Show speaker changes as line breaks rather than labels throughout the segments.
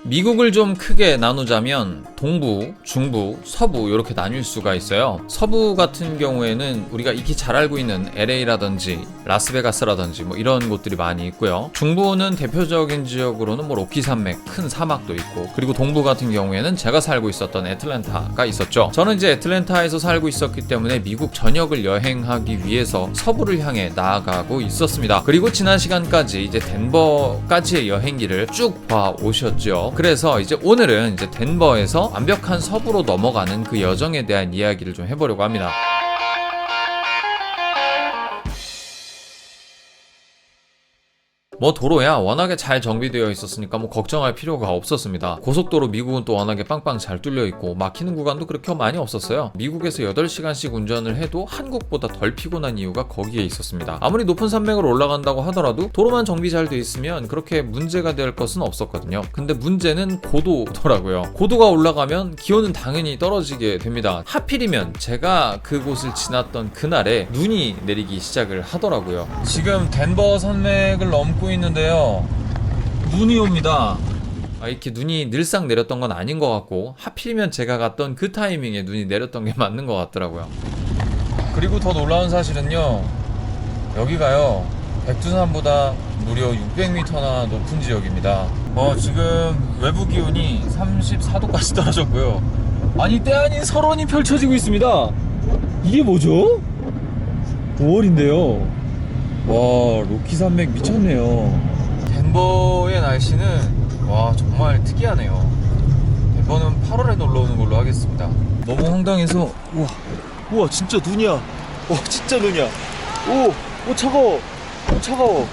미국을 좀 크게 나누자면 동부, 중부, 서부 이렇게 나뉠 수가 있어요. 서부 같은 경우에는 우리가 익히 잘 알고 있는 LA라든지 라스베가스라든지 뭐 이런 곳들이 많이 있고요. 중부는 대표적인 지역으로는 뭐 로키 산맥, 큰 사막도 있고, 그리고 동부 같은 경우에는 제가 살고 있었던 애틀랜타가 있었죠. 저는 이제 애틀랜타에서 살고 있었기 때문에 미국 전역을 여행하기 위해서 서부를 향해 나아가고 있었습니다. 그리고 지난 시간까지 이제 덴버까지의 여행기를 쭉 봐 오셨죠. 그래서 이제 오늘은 이제 덴버에서 완벽한 서부로 넘어가는 그 여정에 대한 이야기를 좀 해보려고 합니다. 뭐 도로야 워낙에 잘 정비되어 있었으니까 뭐 걱정할 필요가 없었습니다. 고속도로 미국은 또 워낙에 빵빵 잘 뚫려 있고 막히는 구간도 그렇게 많이 없었어요. 미국에서 8시간씩 운전을 해도 한국보다 덜 피곤한 이유가 거기에 있었습니다. 아무리 높은 산맥을 올라간다고 하더라도 도로만 정비 잘 돼 있으면 그렇게 문제가 될 것은 없었거든요. 근데 문제는 고도더라고요. 고도가 올라가면 기온은 당연히 떨어지게 됩니다. 하필이면 제가 그곳을 지났던 그날에 눈이 내리기 시작을 하더라고요. 지금 덴버 산맥을 넘고 있는데요, 눈이 옵니다. 이렇게 눈이 늘상 내렸던 건 아닌 것 같고, 하필이면 제가 갔던 그 타이밍에 눈이 내렸던 게 맞는 것 같더라고요. 그리고 더 놀라운 사실은요, 여기가요 백두산보다 무려 600m나 높은 지역입니다. 지금 외부 기온이 34도까지 떨어졌고요. 아니, 때 아닌 설원이 펼쳐지고 있습니다. 이게 뭐죠? 5월인데요 와, 로키 산맥 미쳤네요. 덴버의 날씨는 와 정말 특이하네요. 덴버는 8월에 놀러 오는 걸로 하겠습니다. 너무 황당해서. 우와 진짜 눈이야. 와 진짜 눈이야. 오 차가워. 차가워.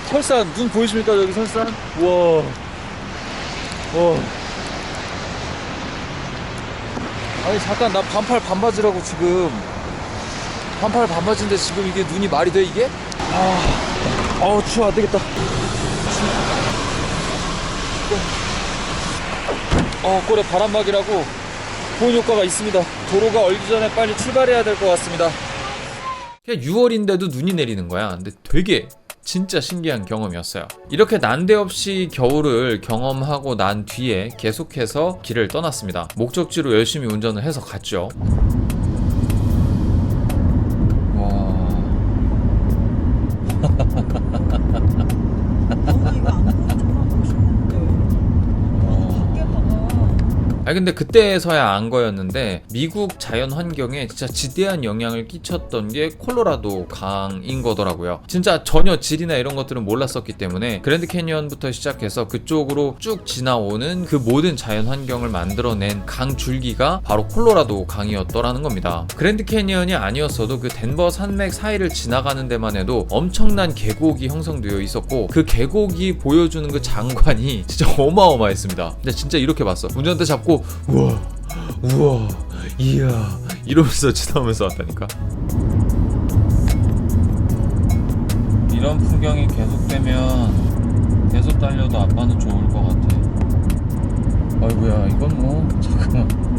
설산 눈 보이십니까? 여기 설산. 우와. 아니 잠깐, 나 반팔 반바지라고 지금. 반팔 반바지인데 지금 이게 눈이 말이 돼 이게? 추워 안되겠다. 꼴에 바람막이라고 좋은 효과가 있습니다. 도로가 얼기 전에 빨리 출발해야 될 것 같습니다. 6월인데도 눈이 내리는 거야. 근데 되게 진짜 신기한 경험이었어요. 이렇게 난데없이 겨울을 경험하고 난 뒤에 계속해서 길을 떠났습니다. 목적지로 열심히 운전을 해서 갔죠. 근데 그때서야 안 거였는데, 미국 자연 환경에 진짜 지대한 영향을 끼쳤던 게 콜로라도 강인 거더라고요. 진짜 전혀 질이나 이런 것들은 몰랐었기 때문에 그랜드 캐니언부터 시작해서 그쪽으로 쭉 지나오는 그 모든 자연 환경을 만들어낸 강 줄기가 바로 콜로라도 강이었더라는 겁니다. 그랜드 캐니언이 아니었어도 그 덴버 산맥 사이를 지나가는 데만 해도 엄청난 계곡이 형성되어 있었고, 그 계곡이 보여주는 그 장관이 진짜 어마어마했습니다. 근데 진짜 이렇게 봤어. 운전대 잡고 우와 이야 이러면서 지나오면서 왔다니까. 이런 풍경이 계속되면 계속 달려도 아빠는 좋을 것 같아. 아이고야, 이건 뭐 잠깐만.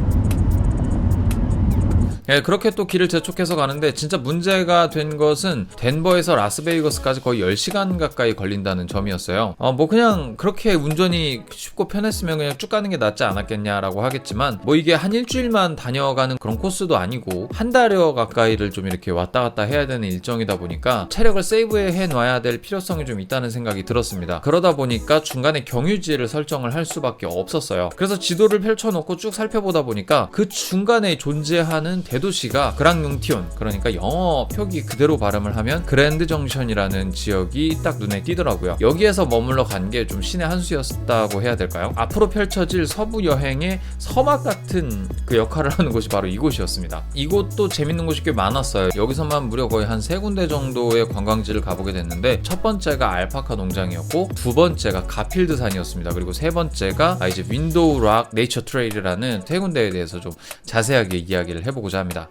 그렇게 또 길을 재촉해서 가는데, 진짜 문제가 된 것은 덴버에서 라스베이거스까지 거의 10시간 가까이 걸린다는 점이었어요. 뭐 그냥 그렇게 운전이 쉽고 편했으면 그냥 쭉 가는 게 낫지 않았겠냐라고 하겠지만, 뭐 이게 한 일주일만 다녀가는 그런 코스도 아니고 한 달여 가까이를 좀 이렇게 왔다 갔다 해야 되는 일정이다 보니까 체력을 세이브해 놔야 될 필요성이 좀 있다는 생각이 들었습니다. 그러다 보니까 중간에 경유지를 설정을 할 수밖에 없었어요. 그래서 지도를 펼쳐놓고 쭉 살펴보다 보니까 그 중간에 존재하는 대도시가 그랑융티온, 그러니까 영어 표기 그대로 발음을 하면 그랜드 정션이라는 지역이 딱 눈에 띄더라고요. 여기에서 머물러 간 게 좀 신의 한 수였다고 해야 될까요? 앞으로 펼쳐질 서부 여행의 서막 같은 그 역할을 하는 곳이 바로 이곳이었습니다. 이곳도 재밌는 곳이 꽤 많았어요. 여기서만 무려 거의 한 3군데 정도의 관광지를 가보게 됐는데, 첫 번째가 알파카 농장이었고, 두 번째가 가필드 산이었습니다. 그리고 세 번째가 이제 윈도우 락 네이처 트레일이라는 3군데에 대해서 좀 자세하게 이야기를 해보고자 합니다.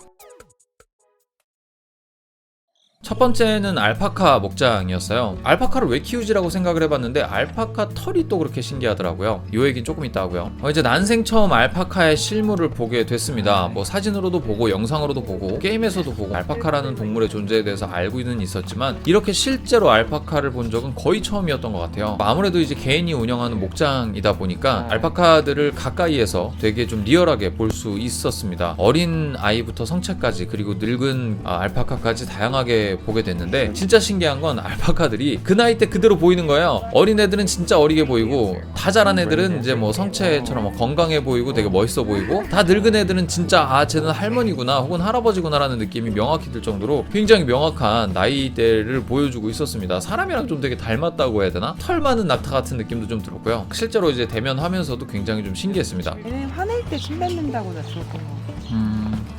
첫 번째는 알파카 목장이었어요. 알파카를 왜 키우지라고 생각을 해봤는데 알파카 털이 또 그렇게 신기하더라고요. 이 얘기는 조금 이따 하고요. 이제 난생 처음 알파카의 실물을 보게 됐습니다. 뭐 사진으로도 보고 영상으로도 보고 게임에서도 보고 알파카라는 동물의 존재에 대해서 알고는 있었지만 이렇게 실제로 알파카를 본 적은 거의 처음이었던 것 같아요. 아무래도 이제 개인이 운영하는 목장이다 보니까 알파카들을 가까이에서 되게 좀 리얼하게 볼 수 있었습니다. 어린 아이부터 성체까지 그리고 늙은 알파카까지 다양하게 보게 됐는데 진짜 신기한 건 알파카들이 그 나이 때 그대로 보이는 거예요. 어린 애들은 진짜 어리게 보이고 다 자란 애들은 이제 뭐 성체처럼 건강해 보이고 되게 멋있어 보이고 다 늙은 애들은 진짜 쟤는 할머니구나 혹은 할아버지구나라는 느낌이 명확히 들 정도로 굉장히 명확한 나이대를 보여주고 있었습니다. 사람이랑 좀 되게 닮았다고 해야 되나? 털 많은 낙타 같은 느낌도 좀 들었고요. 실제로 이제 대면하면서도 굉장히 좀 신기했습니다.
얘는 화낼 때 침 뱉는다고 나 들었던 거.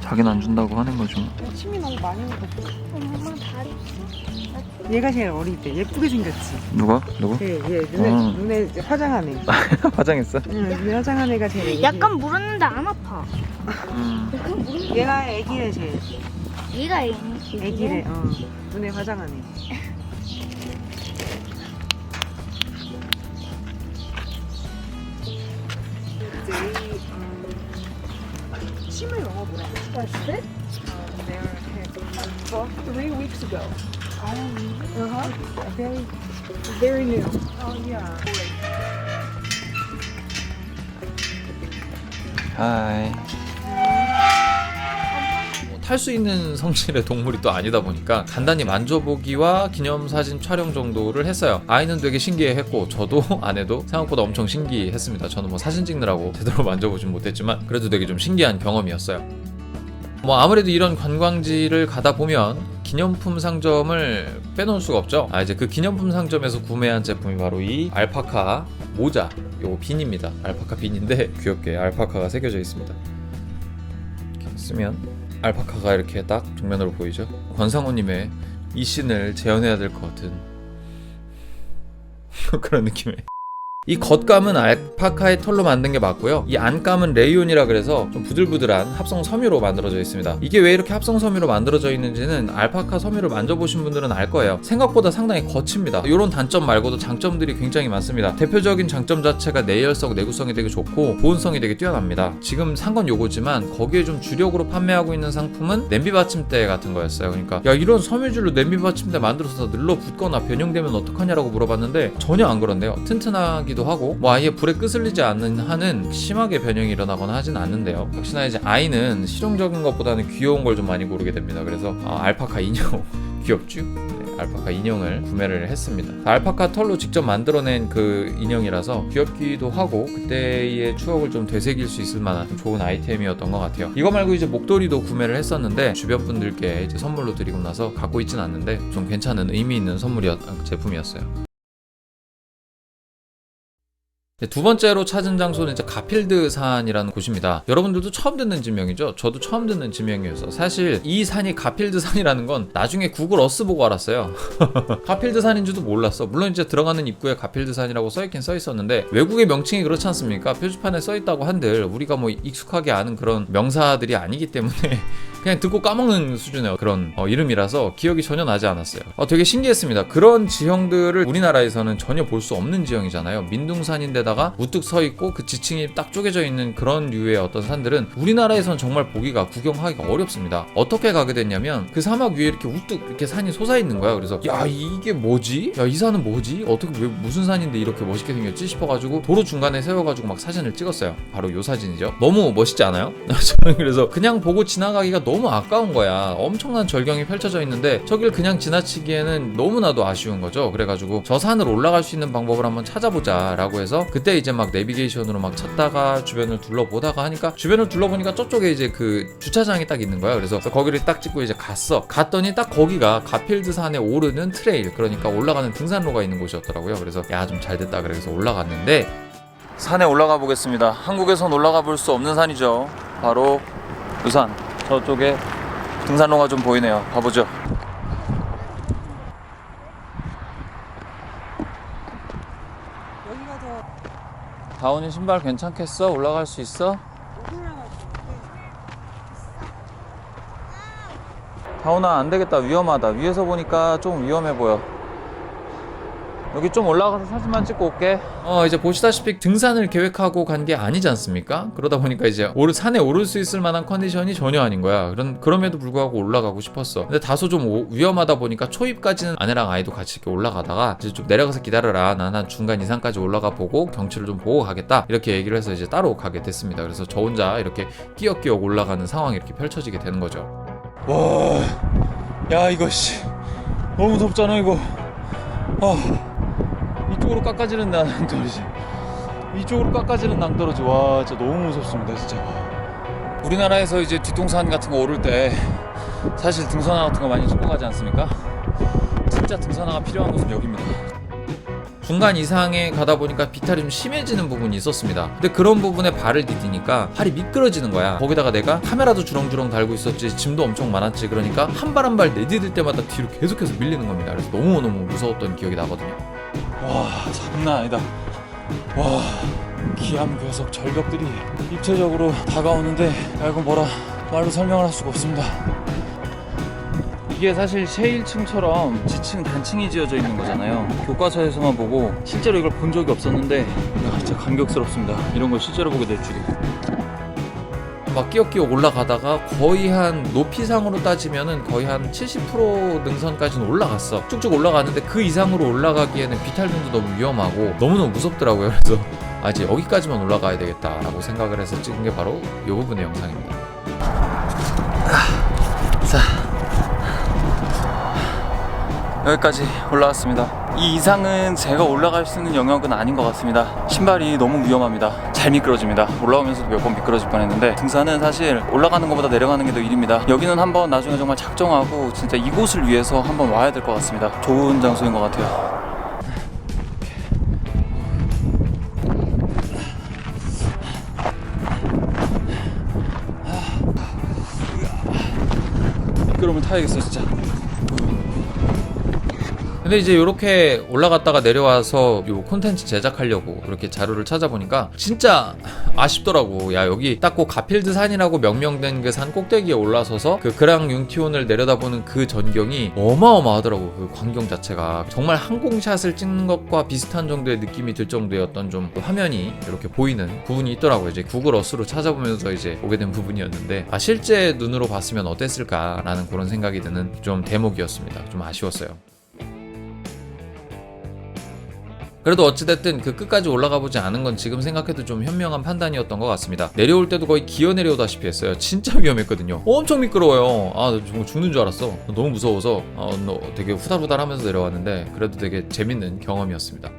자기는 안 준다고 하는 거죠.
침이 너무 많이 묻었어.
엄마 다리 있어?
얘가 제일 어릴 때 예쁘게 생겼지.
누가? 누구?
얘 눈에 이제 화장한 애.
화장했어?
응, 눈에 화장한 애가 제일 애기.
약간 물었는데 안 아파. 약간 물었는데
얘가 애기래 제일.
얘가
애기래. 눈에 화장한 애. 침을 영어 뭐라고?
That's it?
Well, 3 weeks ago. Very,
Very new.
oh yeah.
하이. 탈 수 있는 성질의 동물이 또 아니다 보니까 간단히 만져보기와 기념사진 촬영 정도를 했어요. 아이는 되게 신기해했고 저도 아내도 생각보다 엄청 신기했습니다. 저는 뭐 사진 찍느라고 제대로 만져보진 못했지만 그래도 되게 좀 신기한 경험이었어요. 뭐 아무래도 이런 관광지를 가다 보면 기념품 상점을 빼놓을 수가 없죠. 이제 그 기념품 상점에서 구매한 제품이 바로 이 알파카 모자, 요거 빈입니다. 알파카 빈인데 귀엽게 알파카가 새겨져 있습니다. 이렇게 쓰면 알파카가 이렇게 딱 정면으로 보이죠. 권상우님의 이 씬을 재현해야 될 것 같은 그런 느낌의. 이 겉감은 알파카의 털로 만든 게 맞고요. 이 안감은 레이온이라 그래서 좀 부들부들한 합성 섬유로 만들어져 있습니다. 이게 왜 이렇게 합성 섬유로 만들어져 있는지는 알파카 섬유를 만져보신 분들은 알 거예요. 생각보다 상당히 거칩니다. 이런 단점 말고도 장점들이 굉장히 많습니다. 대표적인 장점 자체가 내열성, 내구성이 되게 좋고 보온성이 되게 뛰어납니다. 지금 산 건 요거지만 거기에 좀 주력으로 판매하고 있는 상품은 냄비 받침대 같은 거였어요. 그러니까 야 이런 섬유질로 냄비 받침대 만들어서 늘러붙거나 변형되면 어떡하냐라고 물어봤는데 전혀 안 그런데요. 튼튼하게 하고 뭐 아예 불에 끄슬리지 않는 한은 심하게 변형이 일어나거나 하진 않는데요. 역시나 이제 아이는 실용적인 것보다는 귀여운 걸 좀 많이 고르게 됩니다. 그래서 알파카 인형 귀엽죠? 네, 알파카 인형을 구매를 했습니다. 알파카 털로 직접 만들어낸 그 인형이라서 귀엽기도 하고 그때의 추억을 좀 되새길 수 있을 만한 좋은 아이템이었던 것 같아요. 이거 말고 이제 목도리도 구매를 했었는데 주변 분들께 이제 선물로 드리고 나서 갖고 있진 않는데 좀 괜찮은 의미 있는 제품이었어요. 두 번째로 찾은 장소는 이제 가필드 산이라는 곳입니다. 여러분들도 처음 듣는 지명이죠. 저도 처음 듣는 지명이어서 사실 이 산이 가필드 산이라는 건 나중에 구글 어스 보고 알았어요. 가필드 산인 줄도 몰랐어. 물론 이제 들어가는 입구에 가필드 산이라고 써있긴 써있었는데 외국의 명칭이 그렇지 않습니까? 표지판에 써있다고 한들 우리가 뭐 익숙하게 아는 그런 명사들이 아니기 때문에 그냥 듣고 까먹는 수준의 그런 이름이라서 기억이 전혀 나지 않았어요. 되게 신기했습니다. 그런 지형들을 우리나라에서는 전혀 볼 수 없는 지형이잖아요. 민둥산인데다가 우뚝 서 있고 그 지층이 딱 쪼개져 있는 그런 류의 어떤 산들은 우리나라에선 정말 보기가 구경하기가 어렵습니다. 어떻게 가게 됐냐면 그 사막 위에 이렇게 우뚝 이렇게 산이 솟아 있는 거야. 그래서 야 이게 뭐지? 야 이 산은 뭐지? 어떻게 왜 무슨 산인데 이렇게 멋있게 생겼지 싶어가지고 도로 중간에 세워가지고 막 사진을 찍었어요. 바로 요 사진이죠. 너무 멋있지 않아요? 저는 그래서 그냥 보고 지나가기가 너무 아까운 거야. 엄청난 절경이 펼쳐져 있는데 저길 그냥 지나치기에는 너무나도 아쉬운 거죠. 그래가지고 저 산을 올라갈 수 있는 방법을 한번 찾아보자 라고 해서 그때 이제 막 내비게이션으로 막 찾다가 주변을 둘러보다가 하니까 주변을 둘러보니까 저쪽에 이제 그 주차장이 딱 있는 거야. 그래서 거기를 딱 찍고 이제 갔더니 딱 거기가 가필드 산에 오르는 트레일, 그러니까 올라가는 등산로가 있는 곳이었더라고요. 그래서 야 좀 잘 됐다 그래서 올라갔는데 산에 올라가 보겠습니다. 한국에선 올라가 볼 수 없는 산이죠. 바로 이 산. 저쪽에 등산로가 좀 보이네요. 가보죠.
여기가 더
다운이 신발 괜찮겠어? 올라갈 수 있어?
못 올라갈 것 같아.
다운아 안되겠다. 위험하다. 위에서 보니까 좀 위험해 보여. 여기 좀 올라가서 사진만 찍고 올게. 이제 보시다시피 등산을 계획하고 간 게 아니지 않습니까? 그러다 보니까 이제 산에 오를 수 있을 만한 컨디션이 전혀 아닌 거야. 그럼에도 불구하고 올라가고 싶었어. 근데 다소 좀 위험하다 보니까 초입까지는 아내랑 아이도 같이 이렇게 올라가다가 이제 좀 내려가서 기다려라. 난 한 중간 이상까지 올라가 보고 경치를 좀 보고 가겠다. 이렇게 얘기를 해서 이제 따로 가게 됐습니다. 그래서 저 혼자 이렇게 끼역끼역 올라가는 상황이 이렇게 펼쳐지게 되는 거죠. 와, 야 이거 너무 무섭잖아 이거. 이쪽으로 깎아지는 낭떠러지. 이쪽으로 깎아지는 낭떠러지. 와, 진짜 너무 무섭습니다, 진짜. 우리나라에서 이제 뒷동산 같은 거 오를 때 사실 등산화 같은 거 많이 신고 가지 않습니까? 진짜 등산화가 필요한 곳은 여기입니다. 중간 이상에 가다 보니까 비탈이 좀 심해지는 부분이 있었습니다. 근데 그런 부분에 발을 디디니까 팔이 미끄러지는 거야. 거기다가 내가 카메라도 주렁주렁 달고 있었지, 짐도 엄청 많았지. 그러니까 한 발 한 발 내디딜 때마다 뒤로 계속해서 밀리는 겁니다. 그래서 너무너무 무서웠던 기억이 나거든요. 와, 장난 아니다. 와, 기암괴석 절벽들이 입체적으로 다가오는데 이건 뭐라 말로 설명을 할 수가 없습니다. 이게 사실 셰일층처럼 지층 단층이 지어져 있는 거잖아요. 교과서에서만 보고 실제로 이걸 본 적이 없었는데 진짜 감격스럽습니다. 이런 걸 실제로 보게 될 줄이. 막 끼역끼역 올라가다가 거의 한 높이상으로 따지면은 거의 한 70% 능선까지는 올라갔어. 쭉쭉 올라가는데 그 이상으로 올라가기에는 비탈등도 너무 위험하고 너무너무 무섭더라고요. 그래서 이제 여기까지만 올라가야 되겠다라고 생각을 해서 찍은 게 바로 이 부분의 영상입니다. 자, 여기까지 올라왔습니다. 이 이상은 제가 올라갈 수 있는 영역은 아닌 것 같습니다. 신발이 너무 위험합니다. 잘 미끄러집니다. 올라오면서도 몇 번 미끄러질 뻔했는데 등산은 사실 올라가는 것보다 내려가는 게 더 일입니다. 여기는 한번 나중에 정말 작정하고 진짜 이곳을 위해서 한번 와야 될 것 같습니다. 좋은 장소인 것 같아요. 미끄럼을 타야겠어 진짜. 근데 이제 이렇게 올라갔다가 내려와서 요 콘텐츠 제작하려고 이렇게 자료를 찾아보니까 진짜 아쉽더라고. 야, 여기 딱 그 가필드 산이라고 명명된 그 산 꼭대기에 올라서서 그 그랑 융티온을 내려다보는 그 전경이 어마어마하더라고. 그 광경 자체가 정말 항공샷을 찍는 것과 비슷한 정도의 느낌이 들 정도였던 좀 화면이 이렇게 보이는 부분이 있더라고요. 이제 구글 어스로 찾아보면서 이제 보게 된 부분이었는데 실제 눈으로 봤으면 어땠을까라는 그런 생각이 드는 좀 대목이었습니다. 좀 아쉬웠어요. 그래도 어찌됐든 그 끝까지 올라가 보지 않은 건 지금 생각해도 좀 현명한 판단이었던 것 같습니다. 내려올 때도 거의 기어 내려오다시피 했어요. 진짜 위험했거든요. 엄청 미끄러워요. 정말 죽는 줄 알았어. 너무 무서워서 되게 후달후달 하면서 내려왔는데 그래도 되게 재밌는 경험이었습니다.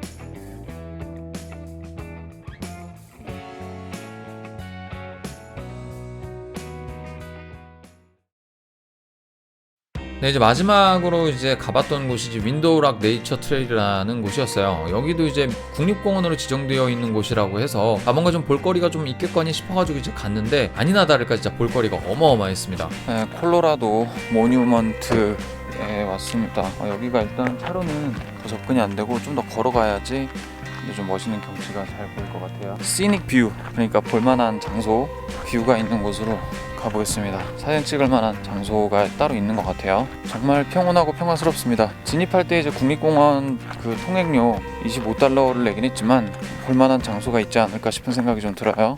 네, 이제 마지막으로 이제 가봤던 곳이 윈도우락 네이처 트레일이라는 곳이었어요. 여기도 이제 국립공원으로 지정되어 있는 곳이라고 해서 뭔가 좀 볼거리가 좀 있겠거니 싶어가지고 이제 갔는데 아니나 다를까 진짜 볼거리가 어마어마했습니다. 네, 콜로라도 모뉴먼트에 왔습니다. 여기가 일단 차로는 더 접근이 안 되고 좀 더 걸어가야지 근데 좀 멋있는 경치가 잘 보일 것 같아요. 시닉 뷰, 그러니까 볼만한 장소, 뷰가 있는 곳으로 가보겠습니다. 사진 찍을 만한 장소가 따로 있는 것 같아요. 정말 평온하고 평화스럽습니다. 진입할 때 이제 국립공원 그 통행료 25달러를 내긴 했지만 볼만한 장소가 있지 않을까 싶은 생각이 좀 들어요.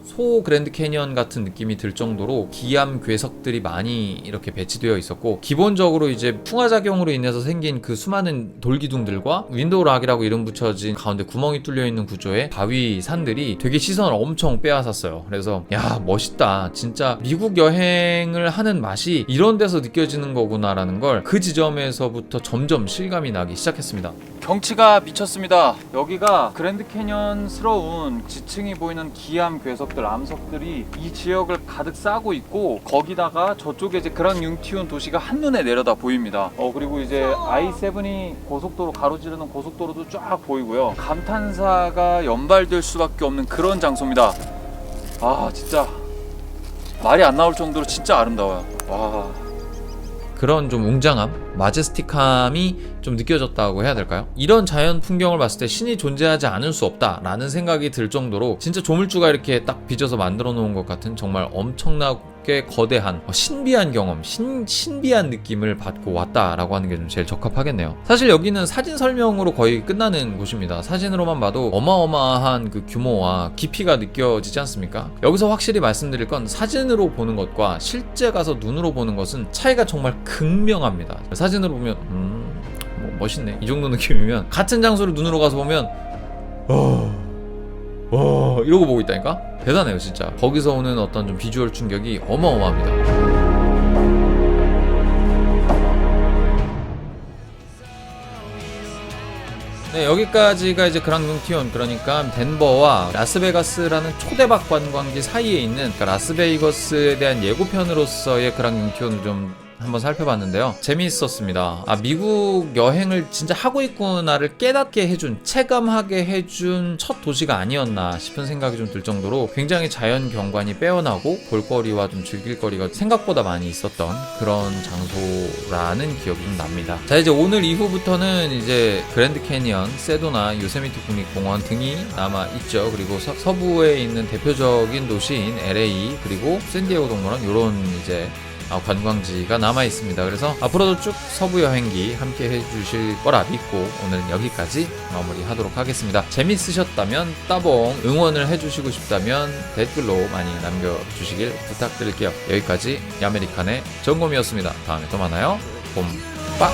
소 그랜드 캐니언 같은 느낌이 들 정도로 기암 괴석들이 많이 이렇게 배치되어 있었고, 기본적으로 이제 풍화작용으로 인해서 생긴 그 수많은 돌기둥들과 윈도우 락이라고 이름 붙여진 가운데 구멍이 뚫려 있는 구조의 바위 산들이 되게 시선을 엄청 빼앗았어요. 그래서 야, 멋있다. 진짜 미국 여행을 하는 맛이 이런 데서 느껴지는 거구나라는 걸 그 지점에서부터 점점 실감이 나기 시작했습니다. 경치가 미쳤습니다. 여기가 그랜드 캐년스러운 지층이 보이는 기암 괴석들, 암석들이 이 지역을 가득 싸고 있고, 거기다가 저쪽에 이제 그랑 융티온 도시가 한눈에 내려다 보입니다. 그리고 이제 I-7이 고속도로 가로지르는 고속도로도 쫙 보이고요. 감탄사가 연발될 수밖에 없는 그런 장소입니다. 진짜 말이 안 나올 정도로 진짜 아름다워요. 와, 그런 좀 웅장함, 마제스틱함이 좀 느껴졌다고 해야 될까요? 이런 자연 풍경을 봤을 때 신이 존재하지 않을 수 없다라는 생각이 들 정도로 진짜 조물주가 이렇게 딱 빚어서 만들어 놓은 것 같은 정말 엄청나고 꽤 거대한 신비한 경험, 신비한 느낌을 받고 왔다라고 하는 게 좀 제일 적합하겠네요. 사실 여기는 사진 설명으로 거의 끝나는 곳입니다. 사진으로만 봐도 어마어마한 그 규모와 깊이가 느껴지지 않습니까? 여기서 확실히 말씀드릴 건 사진으로 보는 것과 실제 가서 눈으로 보는 것은 차이가 정말 극명합니다. 사진으로 보면 뭐 멋있네 이 정도 느낌이면, 같은 장소를 눈으로 가서 보면 이러고 보고 있다니까? 대단해요 진짜. 거기서 오는 어떤 좀 비주얼 충격이 어마어마합니다. 네, 여기까지가 이제 그랑융티온, 그러니까 덴버와 라스베가스라는 초대박 관광지 사이에 있는, 그러니까 라스베이거스에 대한 예고편으로서의 그랑융티온을 좀 한번 살펴봤는데요. 재미있었습니다. 미국 여행을 진짜 하고 있구나를 깨닫게 해준, 체감하게 해준 첫 도시가 아니었나 싶은 생각이 좀 들 정도로 굉장히 자연 경관이 빼어나고 볼거리와 좀 즐길거리가 생각보다 많이 있었던 그런 장소라는 기억이 좀 납니다. 자, 이제 오늘 이후부터는 이제 그랜드 캐니언, 세도나, 요세미티 국립공원 등이 남아 있죠. 그리고 서부에 있는 대표적인 도시인 LA, 그리고 샌디에고 동물원, 요런 이제 관광지가 남아 있습니다. 그래서 앞으로도 쭉 서부 여행기 함께 해주실 거라 믿고 오늘은 여기까지 마무리하도록 하겠습니다. 재밌으셨다면 따봉, 응원을 해주시고 싶다면 댓글로 많이 남겨주시길 부탁드릴게요. 여기까지 야메리칸의 정곰이었습니다. 다음에 또 만나요. 봄빠.